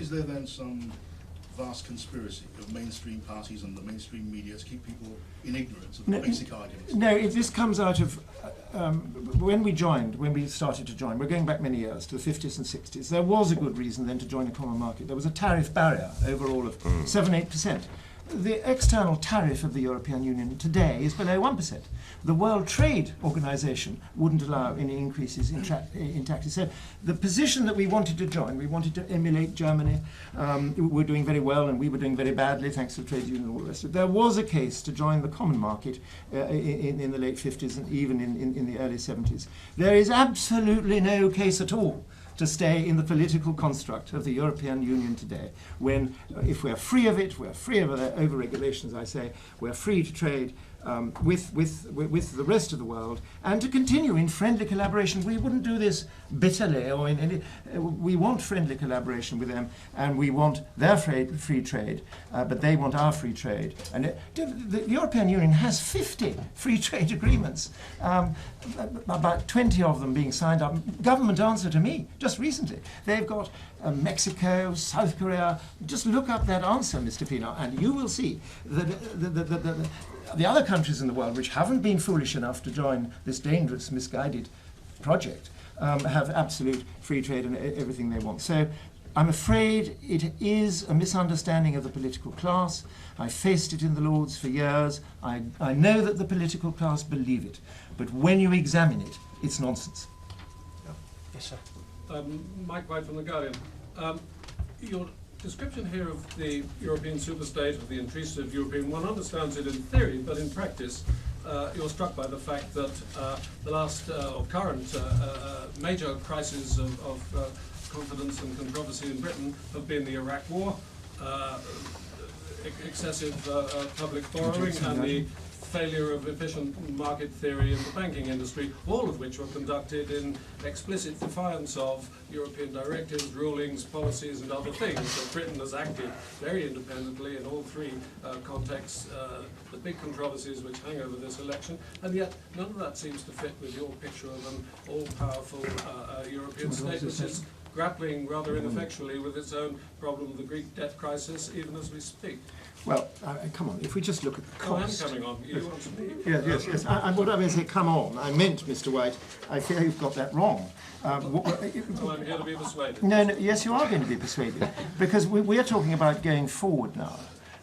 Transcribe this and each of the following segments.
Is there then some vast conspiracy of mainstream parties and the mainstream media to keep people in ignorance of the basic arguments? No, this comes out of when we started to join, we're going back many years to the 50s and 60s, there was a good reason then to join the common market. There was a tariff barrier overall of 7-8%. The external tariff of the European Union today is below 1%. The World Trade Organization wouldn't allow any increases in taxes. So the position that we wanted to join, we wanted to emulate Germany. We were doing very well and we were doing very badly thanks to the trade union and all the rest of it. There was a case to join the common market in the late 50s and even in the early 70s. There is absolutely no case at all to stay in the political construct of the European Union today, when if we're free of it, we're free of over-regulations, I say, we're free to trade with the rest of the world and to continue in friendly collaboration. We wouldn't do this bitterly or in any, we want friendly collaboration with them and we want their free trade, but they want our free trade. And the European Union has 50 free trade agreements, about 20 of them being signed up. Government answer to me just recently. They've got Mexico, South Korea. Just look up that answer, Mr. Pienaar, and you will see that the other countries in the world which haven't been foolish enough to join this dangerous, misguided project have absolute free trade and everything they want. So I'm afraid it is a misunderstanding of the political class. I faced it in the Lords for years. I know that the political class believe it, but when you examine it, it's nonsense. Yeah. Yes, sir. Mike White from The Guardian. Your description here of the European superstate, of the intrusive European, one understands it in theory, but in practice you're struck by the fact that the last or current major crises of confidence and controversy in Britain have been the Iraq War, excessive public borrowing, and the failure of efficient market theory in the banking industry, all of which were conducted in explicit defiance of European directives, rulings, policies and other things. So Britain has acted very independently in all three contexts, the big controversies which hang over this election, and yet none of that seems to fit with your picture of an all-powerful European state which is grappling rather ineffectually with its own problem of the Greek debt crisis, even as we speak. Well, come on, if we just look at the cost. I'm coming on. You want to speak? Yes. What I mean is, come on. I meant, Mr. White, I fear you've got that wrong. I'm here to be persuaded. No, yes, you are going to be persuaded, because we are talking about going forward now.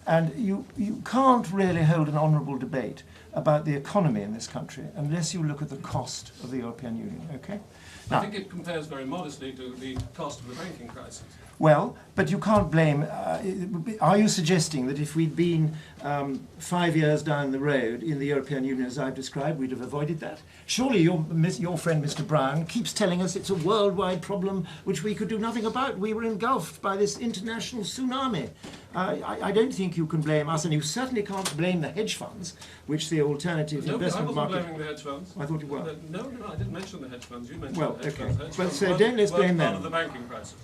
And you can't really hold an honourable debate about the economy in this country unless you look at the cost of the European Union, okay? Now, I think it compares very modestly to the cost of the banking crisis. Well, but you can't blame... are you suggesting that if we'd been 5 years down the road in the European Union as I've described, we'd have avoided that? Surely your friend Mr. Brown keeps telling us it's a worldwide problem which we could do nothing about. We were engulfed by this international tsunami. I don't think you can blame us, and you certainly can't blame the hedge funds, which the alternative investment market... No, I wasn't blaming the hedge funds. I thought you were. No, I didn't mention the hedge funds. You mentioned the hedge okay. funds. Well, so don't let's blame them. Part of the banking crisis.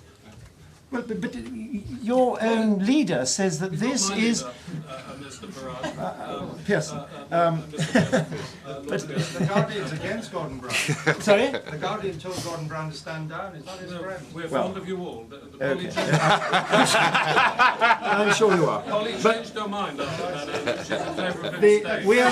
Well, but your own leader says that this is... Mr. Farage. Pearson. The Guardian's against Gordon Brown. Sorry? The Guardian told Gordon Brown to stand down. Is that his friend? We're fond of you all. Okay. I'm sure you are. Polly changed her mind after that. She's in favour of it. We are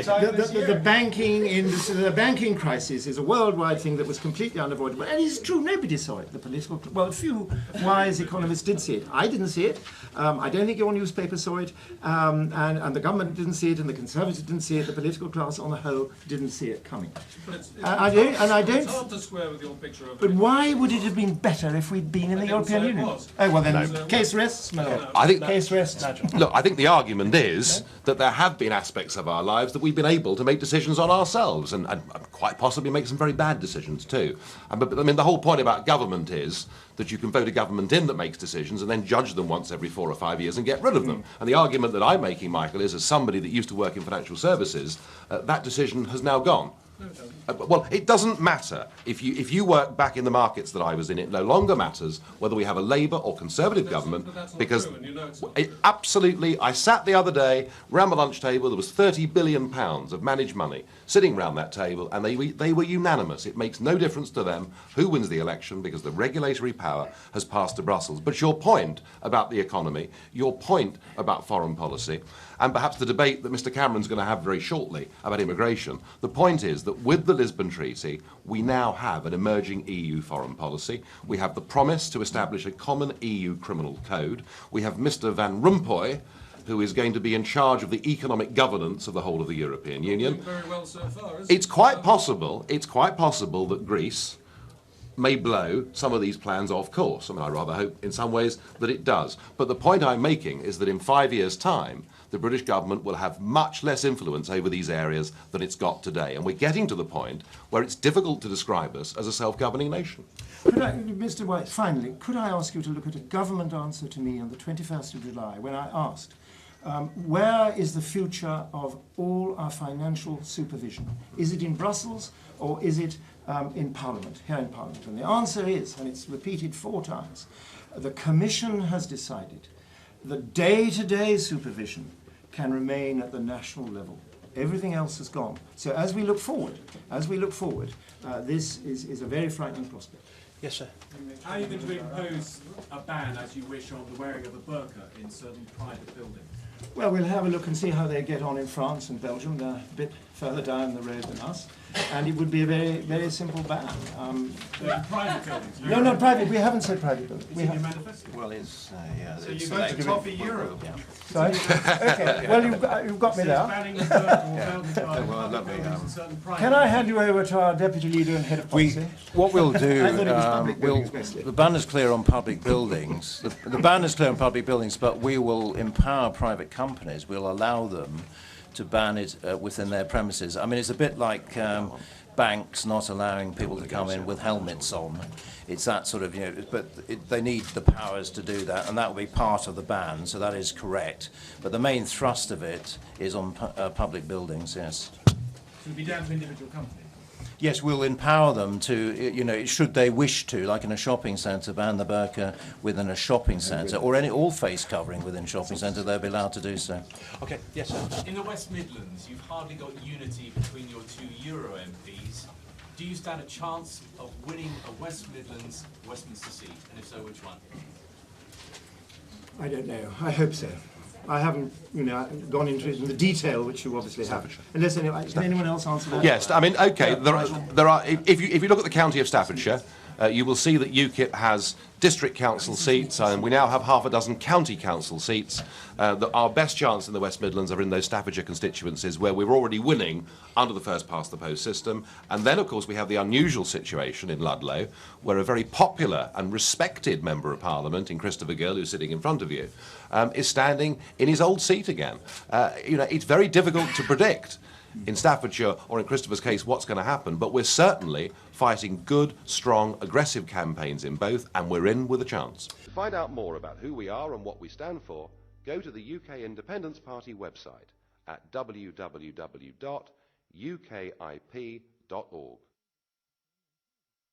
told the banking industry, the banking crisis is a worldwide thing that was completely unavoidable. And it's true, nobody saw it. The political... Well, a few wise economists did see it. I didn't see it. I don't think your newspaper saw it. And the government didn't see it, and the Conservatives didn't see it. The political class on the whole didn't see it coming. It's hard to square with your picture of it. But why would it have been better if we'd been in the European Union? Oh, well then, case rests, no. I think case rests, Nigel. Look, I think the argument is that there have been aspects of our lives that we've been able to make decisions on ourselves, and quite possibly make some very bad decisions too. But I mean, the whole point about government is that you can vote a government in that makes decisions and then judge them once every 4 or 5 years and get rid of them. And the argument that I'm making, Michael, is as somebody that used to work in financial services, that decision has now gone. No, it doesn't. Well, it doesn't matter. If you work back in the markets that I was in, it no longer matters whether we have a Labour or Conservative government, But that's not because true, and you know it's not it, true. absolutely, I sat the other day round the lunch table. There was £30 billion of managed money sitting round that table, and they were unanimous. It makes no difference to them who wins the election because the regulatory power has passed to Brussels. But your point about the economy, your point about foreign policy, and perhaps the debate that Mr Cameron's going to have very shortly about immigration, the point is that with the Lisbon Treaty, we now have an emerging EU foreign policy. We have the promise to establish a common EU criminal code. We have Mr Van Rompuy, who is going to be in charge of the economic governance of the whole of the European Union. Doing very well so far, isn't It's quite possible that Greece may blow some of these plans off course. I mean, I rather hope in some ways that it does. But the point I'm making is that in 5 years' time, the British government will have much less influence over these areas than it's got today. And we're getting to the point where it's difficult to describe us as a self-governing nation. Mr White, finally, could I ask you to look at a government answer to me on the 21st of July when I asked, where is the future of all our financial supervision? Is it in Brussels or is it in Parliament, here in Parliament? And the answer is, and it's repeated 4 times, the Commission has decided that day-to-day supervision can remain at the national level. Everything else has gone. So as we look forward, this is a very frightening prospect. Yes, sir. How are you going to impose a ban, as you wish, on the wearing of a burqa in certain private buildings? Well, we'll have a look and see how they get on in France and Belgium. They're a bit further down the road than us. And it would be a very, very simple ban. In private buildings? No, not private. We haven't said private buildings. It's in your manifesto. Well, it's yeah. So you're going to copy Europe? Sorry? Okay. Well, you've got me It says there. banning the burqa or building guard in Well, public let me, buildings in certain private Can I hand you over to our deputy leader and head of policy? What we'll do, I thought it was public buildings, mostly. the ban is clear on public buildings. The ban is clear on public buildings, but we will empower private companies. We'll allow them to ban it within their premises. I mean, it's a bit like banks not allowing people to come in with helmets on. It's that sort of, but they need the powers to do that, and that will be part of the ban, so that is correct. But the main thrust of it is on public buildings, yes. So it would be down to individual companies? Yes, we'll empower them to, should they wish to, like in a shopping centre, ban the burqa within a shopping centre, or all face covering within a shopping centre, they'll be allowed to do so. Okay, yes, sir. In the West Midlands, you've hardly got unity between your 2 Euro MPs. Do you stand a chance of winning a West Midlands Westminster seat? And if so, which one? I don't know. I hope so. I haven't, gone into it in the detail, which you obviously have. Unless can anyone else answer that? Yes, I mean, okay, there are. If you look at the county of Staffordshire, you will see that UKIP has district council seats, and we now have half a dozen county council seats. Our best chance in the West Midlands are in those Staffordshire constituencies where we're already winning under the first past the post system. And then, of course, we have the unusual situation in Ludlow, where a very popular and respected member of Parliament, in Christopher Gill, who's sitting in front of you, is standing in his old seat again. It's very difficult to predict in Staffordshire, or in Christopher's case, what's going to happen, but we're certainly fighting good, strong, aggressive campaigns in both, and we're in with a chance. To find out more about who we are and what we stand for, go to the UK Independence Party website at www.ukip.org.